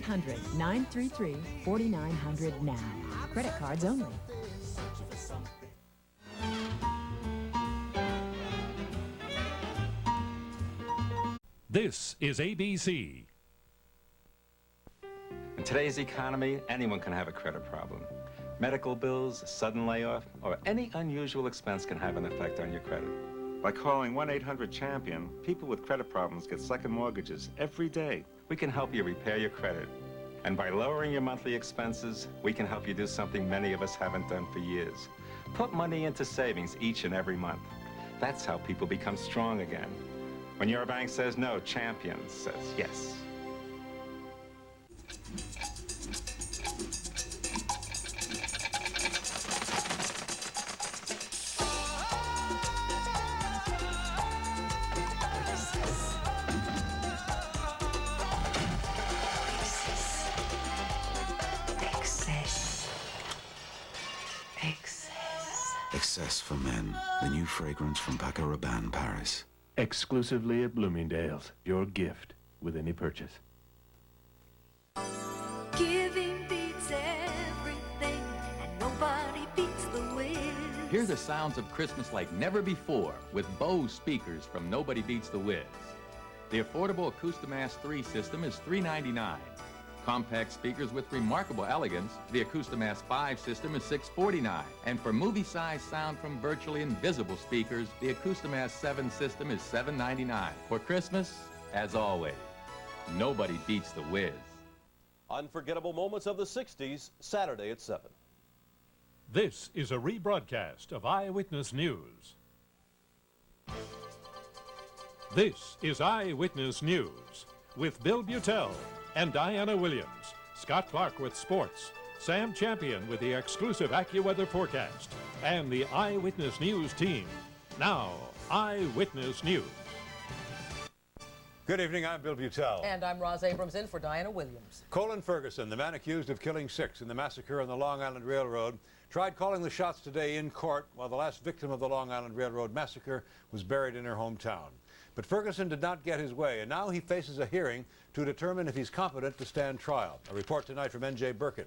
1-800-933-4900 now. Credit cards only. This is ABC. In today's economy, anyone can have a credit problem. Medical bills, a sudden layoff, or any unusual expense can have an effect on your credit. By calling 1-800-CHAMPION, people with credit problems get second mortgages every day. We can help you repair your credit. And by lowering your monthly expenses, we can help you do something many of us haven't done for years. Put money into savings each and every month. That's how people become strong again. When your bank says no, Champion says yes. Excess for Men, the new fragrance from Paco Rabanne, Paris. Exclusively at Bloomingdale's. Your gift with any purchase. Giving beats everything, and nobody beats the Wiz. Hear the sounds of Christmas like never before with Bose speakers from Nobody Beats the Wiz. The affordable Acoustimass 3 system is $399. Compact speakers with remarkable elegance, the Acoustimass 5 system is $649. And for movie-sized sound from virtually invisible speakers, the Acoustimass 7 system is $799. For Christmas, as always, nobody beats the Wiz. Unforgettable moments of the 60s, Saturday at 7. This is a rebroadcast of Eyewitness News. This is Eyewitness News with Bill Beutel and Diana Williams, Scott Clark with sports, Sam Champion with the exclusive AccuWeather forecast, and the Eyewitness News team. Now, Eyewitness News. Good evening, I'm Bill Beutel. And I'm Roz Abrams in for Diana Williams. Colin Ferguson, the man accused of killing 6 in the massacre on the Long Island Railroad, tried calling the shots today in court while the last victim of the Long Island Railroad massacre was buried in her hometown. But Ferguson did not get his way, and now he faces a hearing to determine if he's competent to stand trial. A report tonight from N.J. Burkett.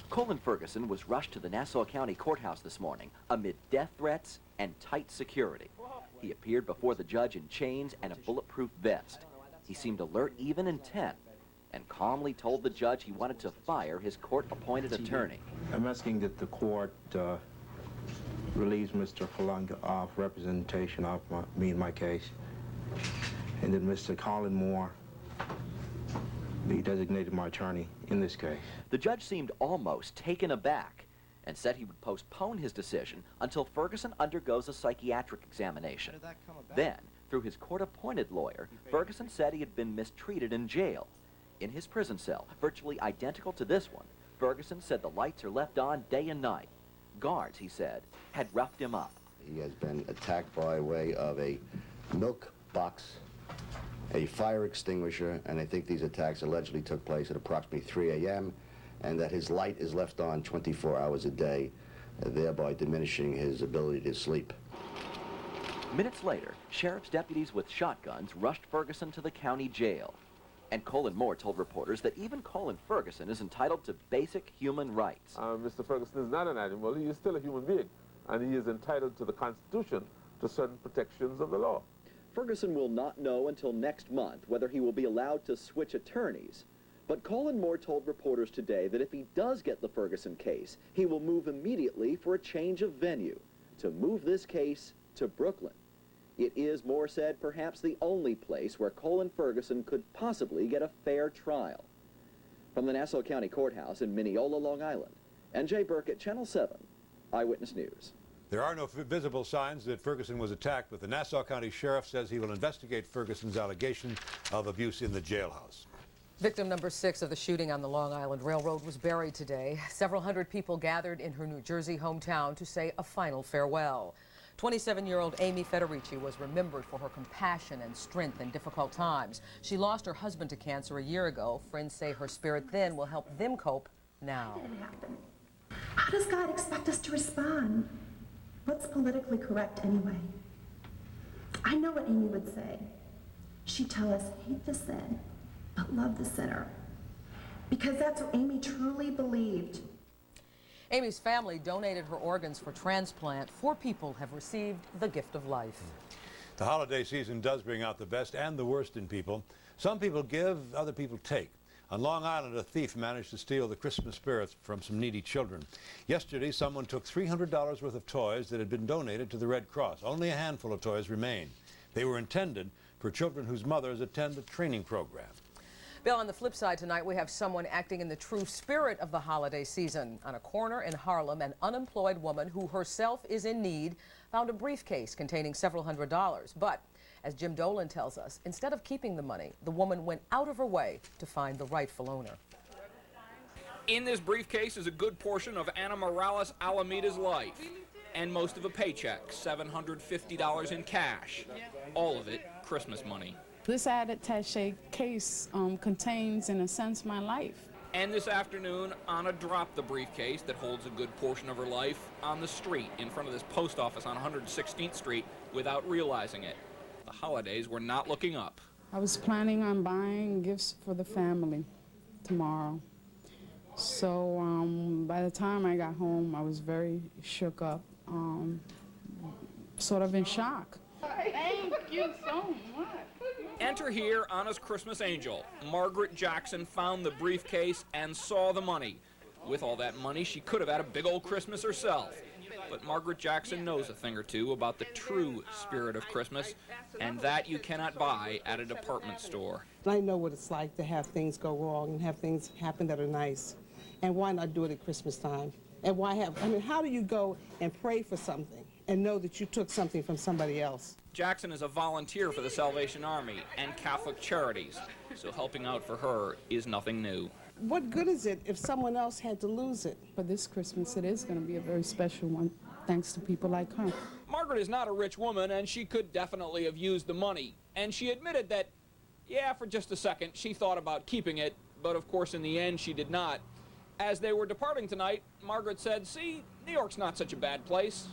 Colin Ferguson was rushed to the Nassau County Courthouse this morning amid death threats and tight security. He appeared before the judge in chains and a bulletproof vest. He seemed alert, even intent, and calmly told the judge he wanted to fire his court-appointed attorney. I'm asking that the court relieves Mr. Falanga of representation of me in my case, and that Mr. Colin Moore be designated my attorney in this case. The judge seemed almost taken aback and said he would postpone his decision until Ferguson undergoes a psychiatric examination. Then, through his court-appointed lawyer, Ferguson said he had been mistreated in jail. In his prison cell, virtually identical to this one, Ferguson said the lights are left on day and night. Guards, he said, had roughed him up. He has been attacked by way of a milk box, a fire extinguisher, and I think these attacks allegedly took place at approximately 3 a.m., and that his light is left on 24 hours a day, thereby diminishing his ability to sleep. Minutes later, sheriff's deputies with shotguns rushed Ferguson to the county jail. And Colin Moore told reporters that even Colin Ferguson is entitled to basic human rights. Mr. Ferguson is not an animal. He is still a human being, and he is entitled to the Constitution to certain protections of the law. Ferguson will not know until next month whether he will be allowed to switch attorneys. But Colin Moore told reporters today that if he does get the Ferguson case, he will move immediately for a change of venue, to move this case to Brooklyn. It is, Moore said, perhaps the only place where Colin Ferguson could possibly get a fair trial. From the Nassau County Courthouse in Mineola, Long Island, N.J. Burkett, Channel 7, Eyewitness News. There are no visible signs that Ferguson was attacked, but the Nassau County Sheriff says he will investigate Ferguson's allegation of abuse in the jailhouse. Victim number 6 of the shooting on the Long Island Railroad was buried today. Several hundred people gathered in her New Jersey hometown to say a final farewell. 27-year-old Amy Federici was remembered for her compassion and strength in difficult times. She lost her husband to cancer a year ago. Friends say her spirit then will help them cope now. How does God expect us to respond? What's politically correct anyway? I know what Amy would say. She'd tell us, hate the sin, but love the sinner. Because that's what Amy truly believed. Amy's family donated her organs for transplant. 4 people have received the gift of life. The holiday season does bring out the best and the worst in people. Some people give, other people take. On Long Island, a thief managed to steal the Christmas spirits from some needy children. Yesterday, someone took $300 worth of toys that had been donated to the Red Cross. Only a handful of toys remain. They were intended for children whose mothers attend the training program. Bill, on the flip side tonight, we have someone acting in the true spirit of the holiday season. On a corner in Harlem, an unemployed woman who herself is in need found a briefcase containing several $100s. But as Jim Dolan tells us, instead of keeping the money, the woman went out of her way to find the rightful owner. In this briefcase is a good portion of Anna Morales Alameda's life, and most of a paycheck, $750 in cash. All of it Christmas money. This attaché case contains, in a sense, my life. And this afternoon, Anna dropped the briefcase that holds a good portion of her life on the street in front of this post office on 116th Street without realizing it. The holidays were not looking up. I was planning on buying gifts for the family tomorrow. So by the time I got home, I was very shook up, sort of in shock. Thank you so much. Enter here Anna's Christmas angel. Margaret Jackson found the briefcase and saw the money. With all that money, she could have had a big old Christmas herself. But Margaret Jackson knows a thing or two about the true spirit of Christmas, and that you cannot buy at a department store. I know what it's like to have things go wrong and have things happen that are nice. And why not do it at Christmas time? And how do you go and pray for something and know that you took something from somebody else? Jackson is a volunteer for the Salvation Army and Catholic Charities, so helping out for her is nothing new. What good is it if someone else had to lose it? For this Christmas, it is going to be a very special one, thanks to people like her. Margaret is not a rich woman, and she could definitely have used the money. And she admitted that, yeah, for just a second, she thought about keeping it, but of course in the end she did not. As they were departing tonight, Margaret said, "See, New York's not such a bad place."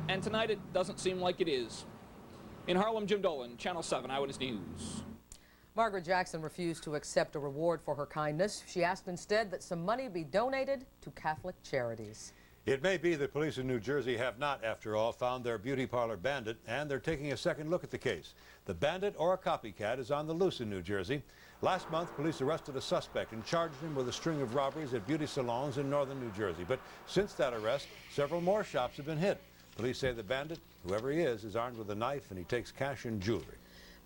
And tonight it doesn't seem like it is. In Harlem, Jim Dolan, Channel 7 Eyewitness News. Margaret Jackson refused to accept a reward for her kindness. She asked instead that some money be donated to Catholic charities. It may be that police in New Jersey have not, after all, found their beauty parlor bandit, and they're taking a second look at the case. The bandit, or a copycat, is on the loose in New Jersey. Last month, police arrested a suspect and charged him with a string of robberies at beauty salons in northern New Jersey. But since that arrest, several more shops have been hit. Police say the bandit, whoever he is armed with a knife, and he takes cash and jewelry.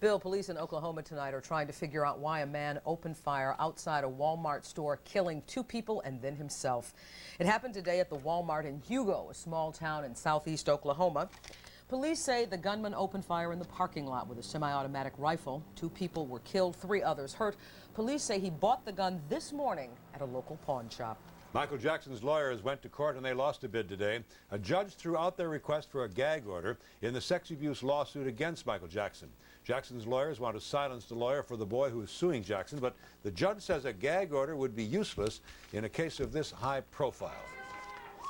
Bill, police in Oklahoma tonight are trying to figure out why a man opened fire outside a Walmart store, killing 2 people and then himself. It happened today at the Walmart in Hugo, a small town in southeast Oklahoma. Police say the gunman opened fire in the parking lot with a semi-automatic rifle. 2 people were killed, 3 others hurt. Police say he bought the gun this morning at a local pawn shop. Michael Jackson's lawyers went to court and they lost a bid today. A judge threw out their request for a gag order in the sex abuse lawsuit against Michael Jackson. Jackson's lawyers want to silence the lawyer for the boy who is suing Jackson, but the judge says a gag order would be useless in a case of this high profile.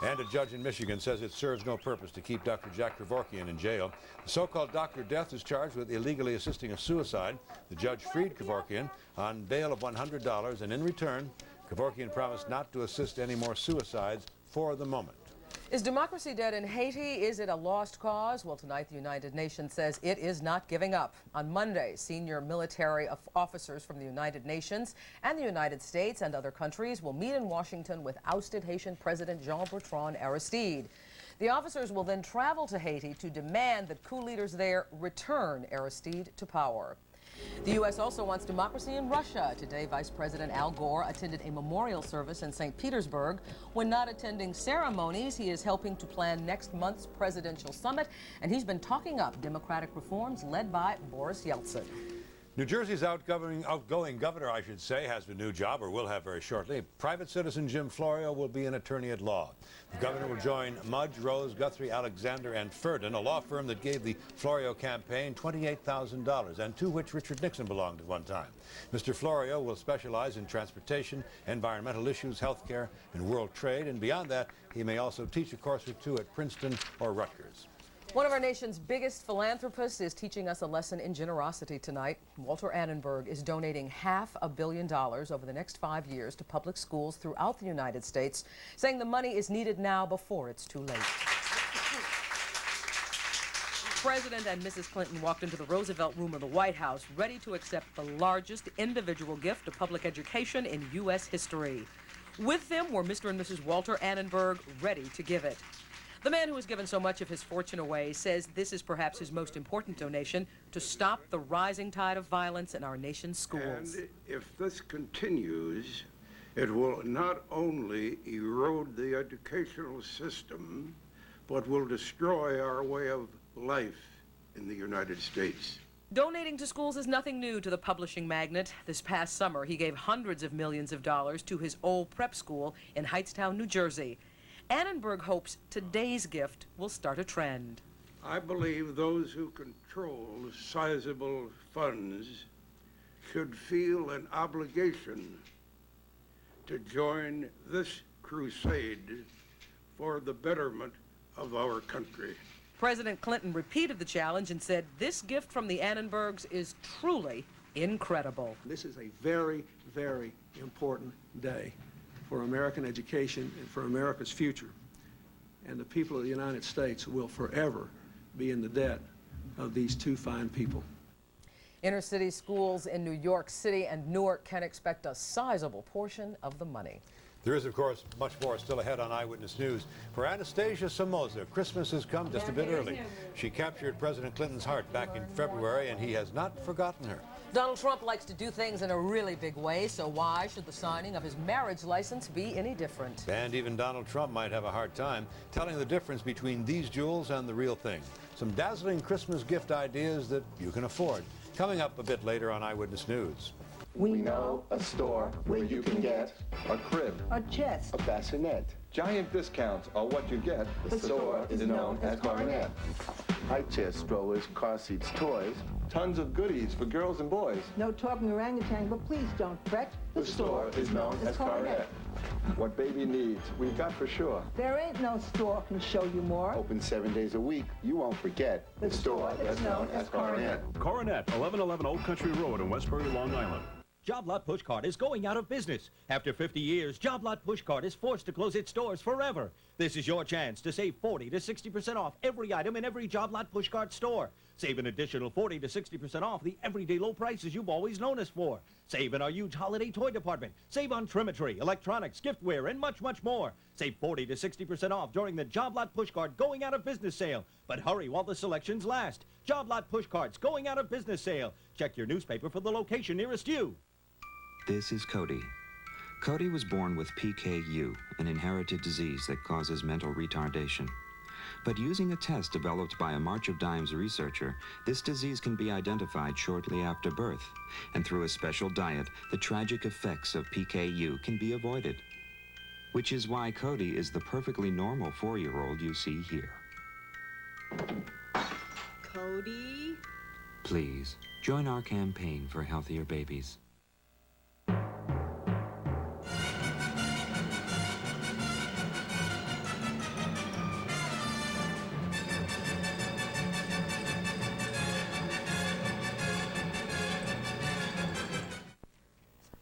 And a judge in Michigan says it serves no purpose to keep Dr. Jack Kevorkian in jail. The so-called Dr. Death is charged with illegally assisting a suicide. The judge freed Kevorkian on bail of $100, and in return, Kevorkian promised not to assist any more suicides for the moment. Is democracy dead in Haiti? Is it a lost cause? Well, tonight the United Nations says it is not giving up. On Monday, senior military officers from the United Nations and the United States and other countries will meet in Washington with ousted Haitian President Jean-Bertrand Aristide. The officers will then travel to Haiti to demand that coup leaders there return Aristide to power. The U.S. also wants democracy in Russia. Today, Vice President Al Gore attended a memorial service in St. Petersburg. When not attending ceremonies, he is helping to plan next month's presidential summit, and he's been talking up democratic reforms led by Boris Yeltsin. New Jersey's outgoing governor, has a new job, or will have very shortly. Private citizen Jim Florio will be an attorney at law. The governor will join Mudge, Rose, Guthrie, Alexander, and Furden, a law firm that gave the Florio campaign $28,000, and to which Richard Nixon belonged at one time. Mr. Florio will specialize in transportation, environmental issues, health care, and world trade, and beyond that, he may also teach a course or 2 at Princeton or Rutgers. One of our nation's biggest philanthropists is teaching us a lesson in generosity tonight. Walter Annenberg is donating $500 million over the next 5 years to public schools throughout the United States, saying the money is needed now before it's too late. President and Mrs. Clinton walked into the Roosevelt Room of the White House ready to accept the largest individual gift to public education in U.S. history. With them were Mr. and Mrs. Walter Annenberg, ready to give it. The man who has given so much of his fortune away says this is perhaps his most important donation to stop the rising tide of violence in our nation's schools. And if this continues, it will not only erode the educational system, but will destroy our way of life in the United States. Donating to schools is nothing new to the publishing magnate. This past summer, he gave hundreds of millions of dollars to his old prep school in Hightstown, New Jersey. Annenberg hopes today's gift will start a trend. I believe those who control sizable funds should feel an obligation to join this crusade for the betterment of our country. President Clinton repeated the challenge and said this gift from the Annenbergs is truly incredible. This is a very, very important day for American education and for America's future. And the people of the United States will forever be in the debt of these two fine people. Inner city schools in New York City and Newark can expect a sizable portion of the money. There is, of course, much more still ahead on Eyewitness News. For Anastasia Somoza, Christmas has come just a bit early. She captured President Clinton's heart back in February, and he has not forgotten her. Donald Trump likes to do things in a really big way, so why should the signing of his marriage license be any different? And even Donald Trump might have a hard time telling the difference between these jewels and the real thing. Some dazzling Christmas gift ideas that you can afford. Coming up a bit later on Eyewitness News. We know a store where you can get a crib, a chest, a bassinet. Giant discounts are what you get. The store is known as Coronet. High chairs, strollers, car seats, toys. Tons of goodies for girls and boys. No talking orangutan, but please don't fret. The store is known as Coronet. What baby needs, we've got for sure. There ain't no store can show you more. Open 7 days a week. You won't forget. The store is known as Coronet. Coronet, 1111 Old Country Road in Westbury, Long Island. Job Lot Pushcart is going out of business. After 50 years, Job Lot Pushcart is forced to close its doors forever. This is your chance to save 40 to 60% off every item in every Job Lot Pushcart store. Save an additional 40 to 60% off the everyday low prices you've always known us for. Save in our huge holiday toy department. Save on trimmetry, electronics, giftware, and much, much more. Save 40 to 60% off during the Job Lot Pushcart going out of business sale. But hurry while the selections last. Job Lot Pushcart's going out of business sale. Check your newspaper for the location nearest you. This is Cody. Cody was born with PKU, an inherited disease that causes mental retardation. But using a test developed by a March of Dimes researcher, this disease can be identified shortly after birth. And through a special diet, the tragic effects of PKU can be avoided. Which is why Cody is the perfectly normal 4-year-old you see here. Cody? Please, join our campaign for healthier babies.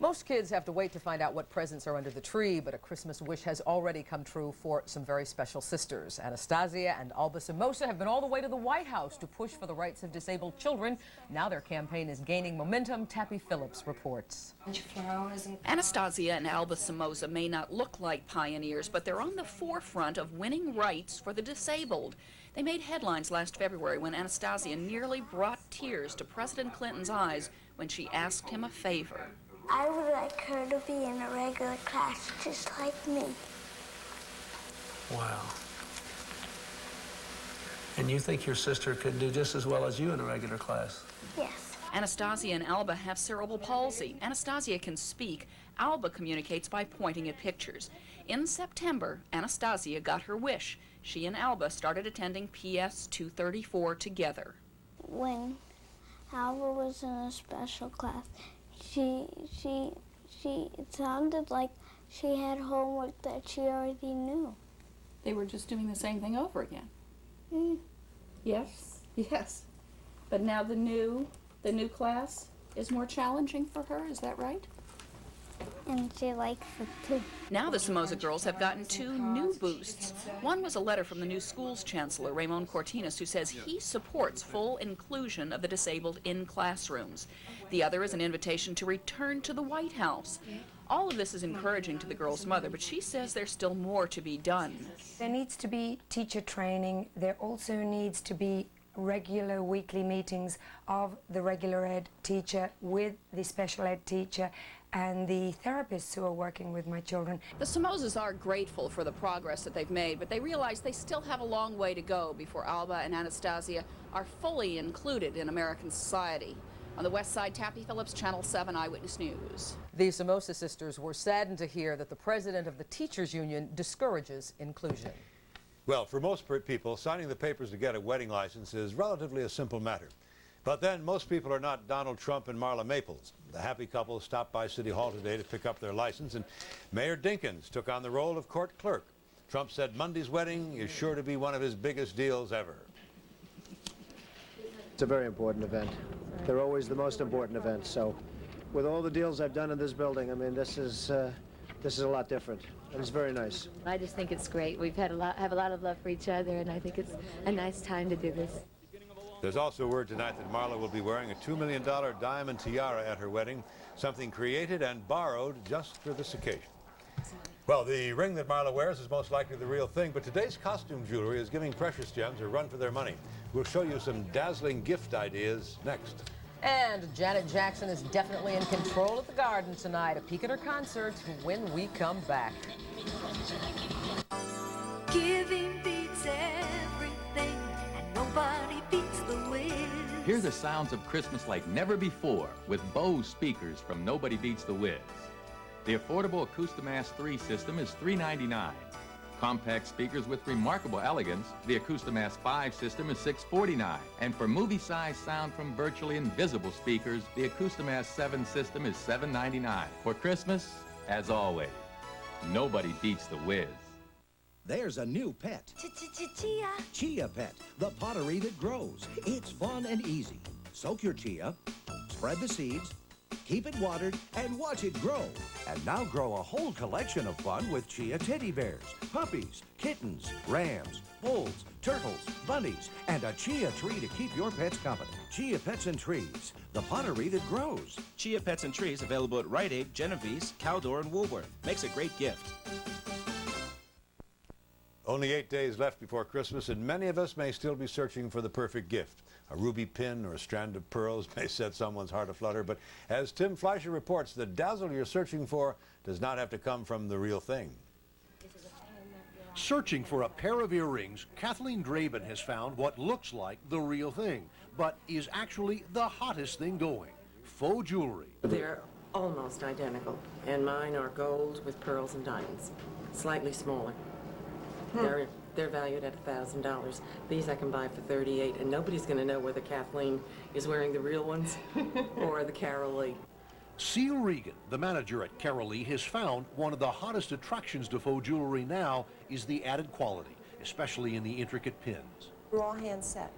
Most kids have to wait to find out what presents are under the tree, but a Christmas wish has already come true for some very special sisters. Anastasia and Alba Somoza have been all the way to the White House to push for the rights of disabled children. Now their campaign is gaining momentum. Tappy Phillips reports. Anastasia and Alba Somoza may not look like pioneers, but they're on the forefront of winning rights for the disabled. They made headlines last February when Anastasia nearly brought tears to President Clinton's eyes when she asked him a favor. I would like her to be in a regular class just like me. Wow. And you think your sister could do just as well as you in a regular class? Yes. Anastasia and Alba have cerebral palsy. Anastasia can speak. Alba communicates by pointing at pictures. In September, Anastasia got her wish. She and Alba started attending PS 234 together. When Alba was in a special class, it sounded like she had homework that she already knew. They were just doing the same thing over again. Yes, yes. But now the new class is more challenging for her, is that right? And she likes it too. Now the Somoza girls have gotten 2 new boosts. One was a letter from the new school's chancellor, Ramon Cortinas, who says he supports full inclusion of the disabled in classrooms. The other is an invitation to return to the White House. All of this is encouraging to the girls' mother, but she says there's still more to be done. There needs to be teacher training. There also needs to be regular weekly meetings of the regular ed teacher with the special ed teacher and the therapists who are working with my children. The Somozas are grateful for the progress that they've made, but they realize they still have a long way to go before Alba and Anastasia are fully included in American society. On the West Side, Tappy Phillips, Channel 7 Eyewitness News. The Somoza sisters were saddened to hear that the president of the Teachers Union discourages inclusion. Well, for most people, signing the papers to get a wedding license is relatively a simple matter. But then most people are not Donald Trump and Marla Maples. The happy couple stopped by City Hall today to pick up their license, and Mayor Dinkins took on the role of court clerk. Trump said Monday's wedding is sure to be one of his biggest deals ever. It's a very important event. They're always the most important events. So with all the deals I've done in this building, I mean, this is a lot different. And it's very nice. I just think it's great. We've had have a lot of love for each other, and I think it's a nice time to do this. There's also word tonight that Marla will be wearing a $2 million diamond tiara at her wedding, something created and borrowed just for this occasion. Well, the ring that Marla wears is most likely the real thing, but today's costume jewelry is giving precious gems a run for their money. We'll show you some dazzling gift ideas next. And Janet Jackson is definitely in control at the Garden tonight. A peek at her concert when we come back. Giving beats everything, and nobody beats the Wiz. Hear the sounds of Christmas like never before with Bose speakers from Nobody Beats the Wiz. The affordable Acoustimass 3 system is $3.99. Compact speakers with remarkable elegance, the Acoustimass 5 system is $6.49. And for movie-sized sound from virtually invisible speakers, the Acoustimass 7 system is $7.99. For Christmas, as always, nobody beats the Wiz. There's a new pet. Chia. Chia Pet, the pottery that grows. It's fun and easy. Soak your chia, spread the seeds, keep it watered, and watch it grow. And now grow a whole collection of fun with chia teddy bears, puppies, kittens, rams, bulls, turtles, bunnies, and a chia tree to keep your pets company. Chia Pets and Trees, the pottery that grows. Chia Pets and Trees available at Rite Aid, Genovese, Caldor, and Woolworth. Makes a great gift. Only 8 days left before Christmas, and many of us may still be searching for the perfect gift. A ruby pin or a strand of pearls may set someone's heart aflutter, but as Tim Fleischer reports, the dazzle you're searching for does not have to come from the real thing. Searching for a pair of earrings, Kathleen Draben has found what looks like the real thing, but is actually the hottest thing going: faux jewelry. They're almost identical, and mine are gold with pearls and diamonds, slightly smaller. They're valued at $1,000. These I can buy for $38, and nobody's going to know whether Kathleen is wearing the real ones or the Carol Lee. Seal Regan, the manager at Carol Lee, has found one of the hottest attractions to faux jewelry now is the added quality, especially in the intricate pins. They're all hand set.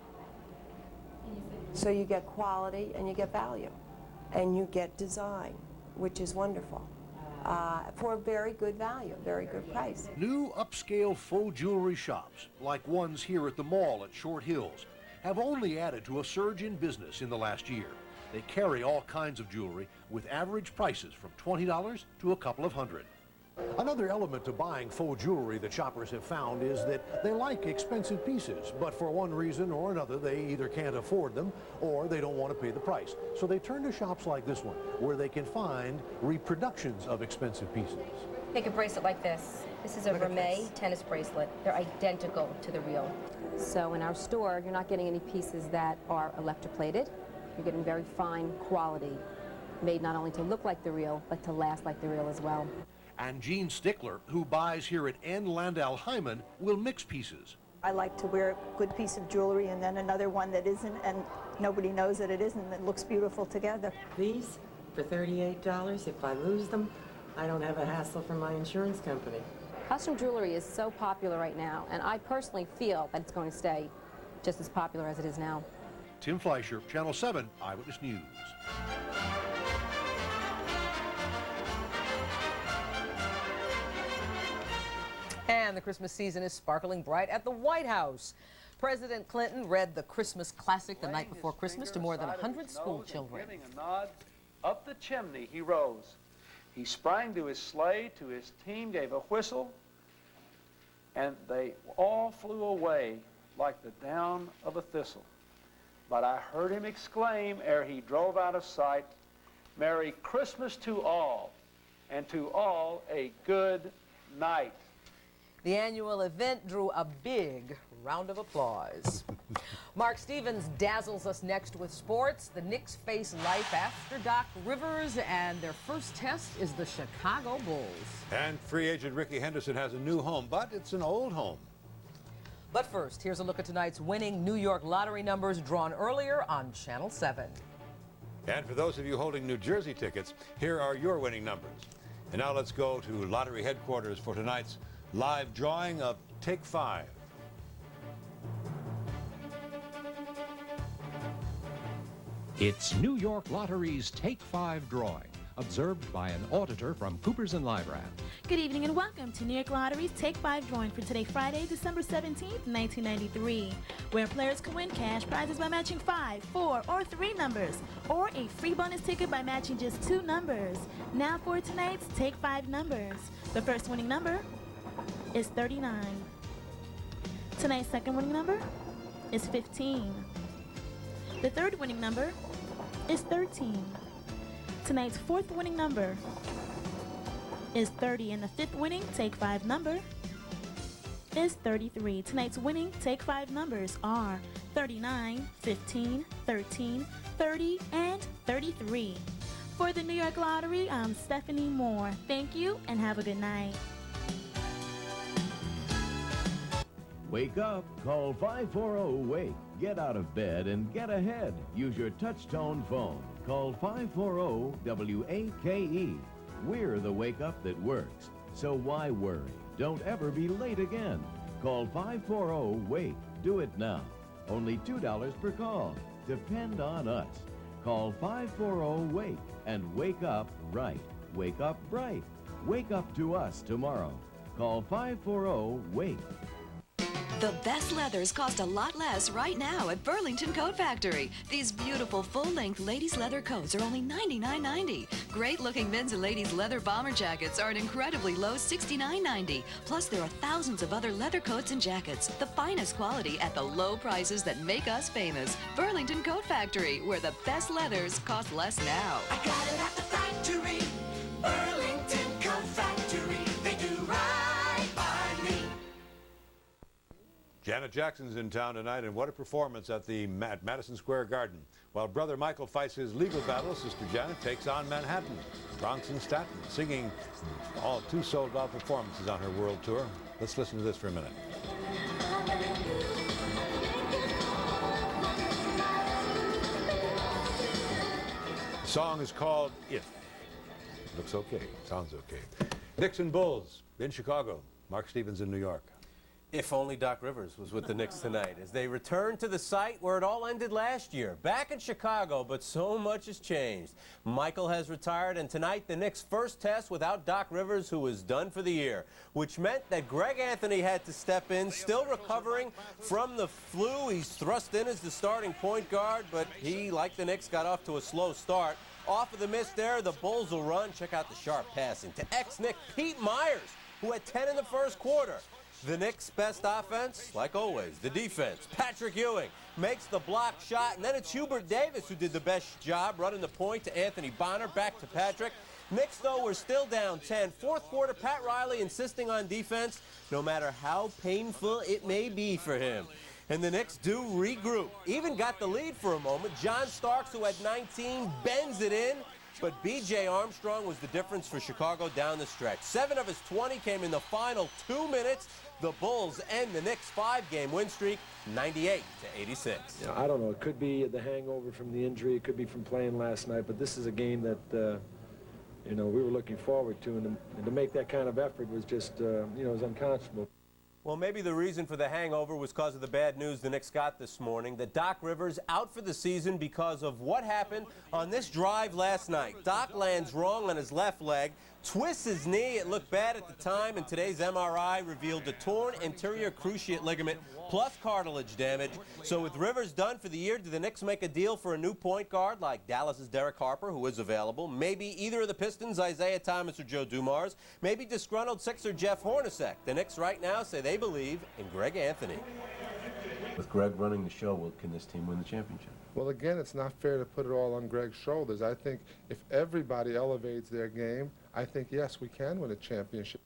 So you get quality and you get value, and you get design, which is wonderful. For a very good value, very good price. New upscale faux jewelry shops, like ones here at the mall at Short Hills, have only added to a surge in business in the last year. They carry all kinds of jewelry with average prices from $20 to a couple of hundred. Another element to buying faux jewelry that shoppers have found is that they like expensive pieces, but for one reason or another they either can't afford them or they don't want to pay the price. So they turn to shops like this one, where they can find reproductions of expensive pieces. Take a bracelet like this. This is a Vermeil tennis bracelet. They're identical to the real. So in our store, you're not getting any pieces that are electroplated. You're getting very fine quality, made not only to look like the real, but to last like the real as well. And Jean Stickler, who buys here at N. Landau Hyman, will mix pieces. I like to wear a good piece of jewelry and then another one that isn't, and nobody knows that it isn't, that looks beautiful together. These, for $38, if I lose them, I don't have a hassle from my insurance company. Custom jewelry is so popular right now, and I personally feel that it's going to stay just as popular as it is now. Tim Fleischer, Channel 7 Eyewitness News. And the Christmas season is sparkling bright at the White House. President Clinton read the Christmas classic the night before Christmas to more than 100 school children. Giving a nod, up the chimney he rose. He sprang to his sleigh, to his team gave a whistle, and they all flew away like the down of a thistle. But I heard him exclaim ere he drove out of sight, "Merry Christmas to all, and to all a good night." The annual event drew a big round of applause. Mark Stevens dazzles us next with sports. The Knicks face life after Doc Rivers, and their first test is the Chicago Bulls. And free agent Ricky Henderson has a new home, but it's an old home. But first, here's a look at tonight's winning New York lottery numbers drawn earlier on Channel 7. And for those of you holding New Jersey tickets, here are your winning numbers. And now let's go to lottery headquarters for tonight's live drawing of Take 5. It's New York Lottery's Take 5 drawing, observed by an auditor from Coopers & Lybrand. Good evening and welcome to New York Lottery's Take 5 drawing for today, Friday, December 17th, 1993, where players can win cash prizes by matching 5, 4, or 3 numbers, or a free bonus ticket by matching just 2 numbers. Now for tonight's Take 5 numbers. The first winning number is 39. Tonight's second winning number is 15. The third winning number is 13. Tonight's fourth winning number is 30, and the fifth winning Take 5 number is 33. Tonight's winning Take 5 numbers are 39, 15, 13, 30, and 33. For the New York Lottery, I'm Stephanie Moore. Thank you, and have a good night. Wake up. Call 540-WAKE. Get out of bed and get ahead. Use your touch-tone phone. Call 540-WAKE. We're the wake-up that works. So why worry? Don't ever be late again. Call 540-WAKE. Do it now. Only $2 per call. Depend on us. Call 540-WAKE and wake up right. Wake up bright. Wake up to us tomorrow. Call 540-WAKE. The best leathers cost a lot less right now at Burlington Coat Factory. These beautiful full-length ladies' leather coats are only $99.90. Great-looking men's and ladies' leather bomber jackets are an incredibly low $69.90. Plus, there are thousands of other leather coats and jackets. The finest quality at the low prices that make us famous. Burlington Coat Factory, where the best leathers cost less now. I got it at the factory, Burlington Coat Factory. They do right by me. Janet Jackson's in town tonight, and what a performance at the Madison Square Garden. While brother Michael fights his legal battle, Sister Janet takes on Manhattan, Bronx and Staten, singing all 2 sold-out performances on her world tour. Let's listen to this for a minute. The song is called If. Looks okay, sounds okay. Knicks and Bulls in Chicago. Mark Stevens in New York. If only Doc Rivers was with the Knicks tonight as they return to the site where it all ended last year, back in Chicago, but so much has changed. Michael has retired, and tonight the Knicks' first test without Doc Rivers, who is done for the year, which meant that Greg Anthony had to step in, still recovering from the flu. He's thrust in as the starting point guard, but he, like the Knicks, got off to a slow start. Off of the miss there, the Bulls will run. Check out the sharp passing to ex-Knick Pete Myers, who had 10 in the first quarter. The Knicks' best offense, like always, the defense. Patrick Ewing makes the block shot, and then it's Hubert Davis who did the best job running the point to Anthony Bonner, back to Patrick. Knicks, though, were still down 10. Fourth quarter, Pat Riley insisting on defense, no matter how painful it may be for him. And the Knicks do regroup. Even got the lead for a moment. John Starks, who had 19, bends it in. But B.J. Armstrong was the difference for Chicago down the stretch. 7 of his 20 came in the final 2 minutes. The Bulls end the Knicks' 5-game win streak, 98-86. Yeah, I don't know. It could be the hangover from the injury. It could be from playing last night. But this is a game that, we were looking forward to. And to make that kind of effort was just, it was unconscionable. Well, maybe the reason for the hangover was because of the bad news the Knicks got this morning. That Doc Rivers out for the season because of what happened on this drive last night. Doc lands wrong on his left leg, twists his knee. It looked bad at the time, and today's MRI revealed a torn anterior cruciate ligament plus cartilage damage. So with Rivers done for the year, do the Knicks make a deal for a new point guard like Dallas's Derek Harper, who is available? Maybe either of the Pistons, Isaiah Thomas or Joe Dumars. Maybe disgruntled Sixer Jeff Hornacek. The Knicks right now say they believe in Greg Anthony. With Greg running the show, can this team win the championship? Well, again, it's not fair to put it all on Greg's shoulders. I think if everybody elevates their game, I think, yes, we can win a championship.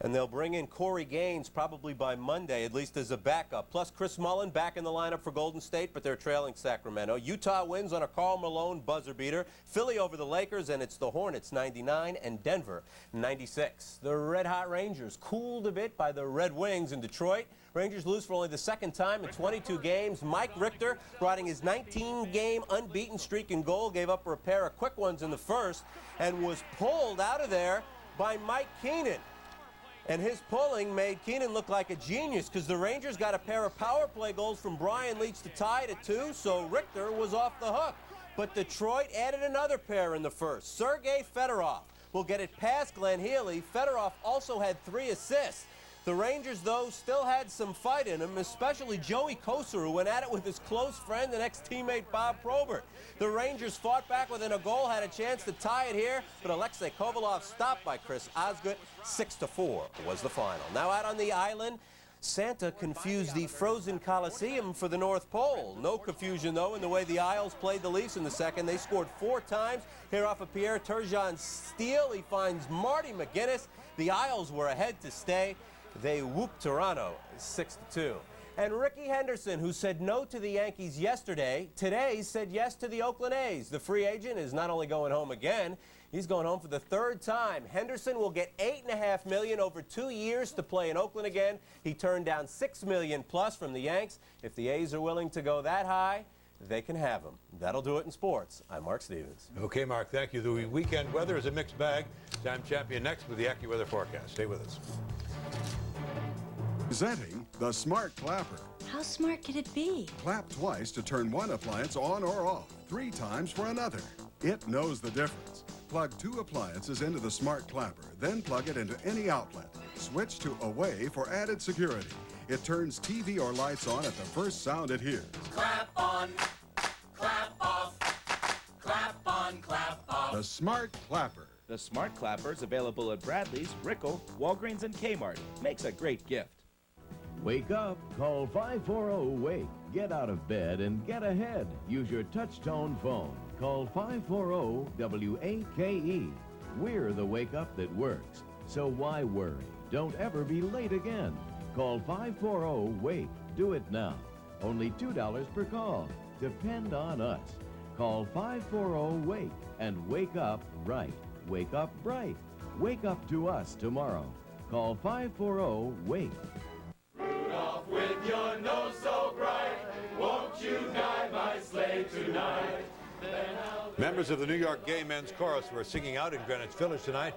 And they'll bring in Corey Gaines probably by Monday, at least as a backup. Plus Chris Mullin back in the lineup for Golden State, but they're trailing Sacramento. Utah wins on a Karl Malone buzzer beater. Philly over the Lakers, and it's the Hornets 99 and Denver 96. The Red Hot Rangers cooled a bit by the Red Wings in Detroit. Rangers lose for only the second time in 22 games. Mike Richter, riding his 19-game unbeaten streak in goal, gave up a pair of quick ones in the first and was pulled out of there by Mike Keenan. And his pulling made Keenan look like a genius because the Rangers got a pair of power play goals from Brian Leetch to tie it at 2, so Richter was off the hook. But Detroit added another pair in the first. Sergei Fedorov will get it past Glenn Healy. Fedorov also had 3 assists. The Rangers, though, still had some fight in them, especially Joey Kosar, who went at it with his close friend and ex-teammate Bob Probert. The Rangers fought back within a goal, had a chance to tie it here, but Alexei Kovalov stopped by Chris Osgood. 6-4 was the final. Now out on the island, Santa confused the frozen Coliseum for the North Pole. No confusion, though, in the way the Isles played the Leafs in the second. They scored 4 times. Here off of Pierre Turgeon's steal, he finds Marty McGuinness. The Isles were ahead to stay. They whooped Toronto 6-2. And Ricky Henderson, who said no to the Yankees yesterday, today said yes to the Oakland A's. The free agent is not only going home again, he's going home for the 3rd time. Henderson will get $8.5 million over 2 years to play in Oakland again. He turned down $6 million plus from the Yanks. If the A's are willing to go that high, they can have him. That'll do it in sports. I'm Mark Stevens. Okay, Mark, thank you. The weekend weather is a mixed bag. Time champion next with the AccuWeather forecast. Stay with us. Presenting the Smart Clapper. How smart could it be? Clap twice to turn one appliance on or off, 3 times for another. It knows the difference. Plug 2 appliances into the Smart Clapper, then plug it into any outlet. Switch to Away for added security. It turns TV or lights on at the first sound it hears. Clap on, clap off, clap on, clap off. The Smart Clapper. The Smart Clapper is available at Bradley's, Rickle, Walgreens, and Kmart. Makes a great gift. Wake up. Call 540-WAKE. Get out of bed and get ahead. Use your touch-tone phone. Call 540-WAKE. We're the wake-up that works. So why worry? Don't ever be late again. Call 540-WAKE. Do it now. Only $2 per call. Depend on us. Call 540-WAKE and wake up right. Wake up bright. Wake up to us tomorrow. Call 540-WAKE. Rudolph, with your nose so bright, won't you guide my sleigh tonight? Members of the New York Gay Men's Chorus were singing out in Greenwich Village tonight,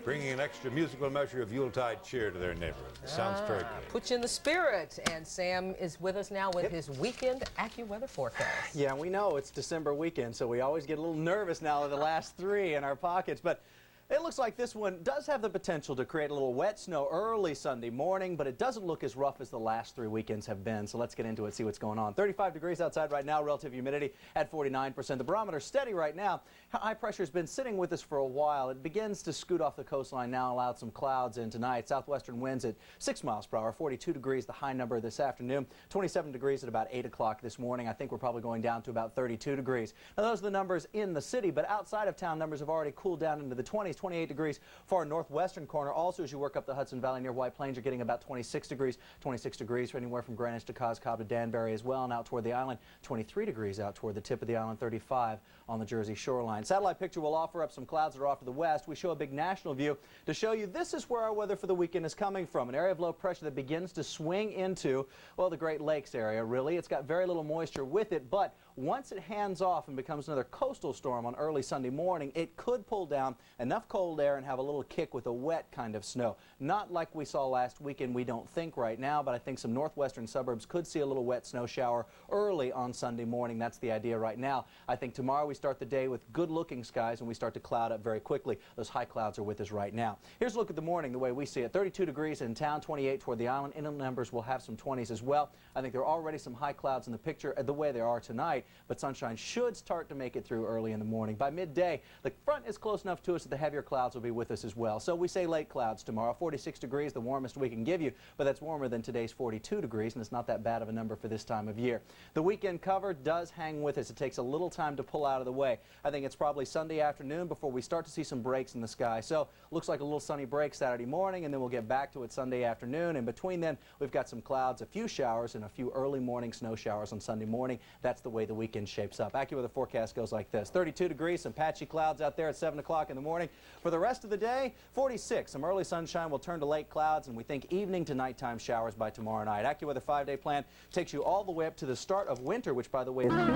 bringing an extra musical measure of Yuletide cheer to their neighborhood. Sounds very good. Put you in the spirit. And Sam is with us now with his weekend AccuWeather forecast. Yeah, we know it's December weekend, so we always get a little nervous now of the last 3 in our pockets. But it looks like this one does have the potential to create a little wet snow early Sunday morning, but it doesn't look as rough as the last 3 weekends have been. So let's get into it, see what's going on. 35 degrees outside right now, relative humidity at 49%. The barometer steady right now. High pressure has been sitting with us for a while. It begins to scoot off the coastline now, allowed some clouds in tonight. Southwestern winds at 6 miles per hour, 42 degrees the high number this afternoon, 27 degrees at about 8 o'clock this morning. I think we're probably going down to about 32 degrees. Now those are the numbers in the city, but outside of town numbers have already cooled down into the 20s, 28 degrees far northwestern corner. Also, as you work up the Hudson Valley near White Plains, you're getting about 26 degrees. 26 degrees for anywhere from Greenwich to Cos Cob to Danbury as well. And out toward the island, 23 degrees out toward the tip of the island, 35 on the Jersey shoreline. Satellite picture will offer up some clouds that are off to the west. We show a big national view to show you this is where our weather for the weekend is coming from. An area of low pressure that begins to swing into, well, the Great Lakes area, really. It's got very little moisture with it, but Once it hands off and becomes another coastal storm on early Sunday morning, it could pull down enough cold air and have a little kick with a wet kind of snow. Not like we saw last weekend, we don't think right now, but I think some northwestern suburbs could see a little wet snow shower early on Sunday morning. That's the idea right now. I think tomorrow we start the day with good-looking skies and we start to cloud up very quickly. Those high clouds are with us right now. Here's a look at the morning the way we see it. 32 degrees in town, 28 toward the island. Inland numbers will have some 20s as well. I think there are already some high clouds in the picture the way they are tonight, but sunshine should start to make it through early in the morning. By midday, the front is close enough to us that the heavier clouds will be with us as well. So we say late clouds tomorrow. 46 degrees, the warmest we can give you, but that's warmer than today's 42 degrees, and it's not that bad of a number for this time of year. The weekend cover does hang with us. It takes a little time to pull out of the way. I think it's probably Sunday afternoon before we start to see some breaks in the sky. So looks like a little sunny break Saturday morning, and then we'll get back to it Sunday afternoon. And between then, we've got some clouds, a few showers, and a few early morning snow showers on Sunday morning. That's the way the weekend shapes up. AccuWeather forecast goes like this. 32 degrees, some patchy clouds out there at 7 o'clock in the morning. For the rest of the day, 46. Some early sunshine will turn to late clouds, and we think evening to nighttime showers by tomorrow night. AccuWeather 5-day plan takes you all the way up to the start of winter, which, by the way, is Tuesday.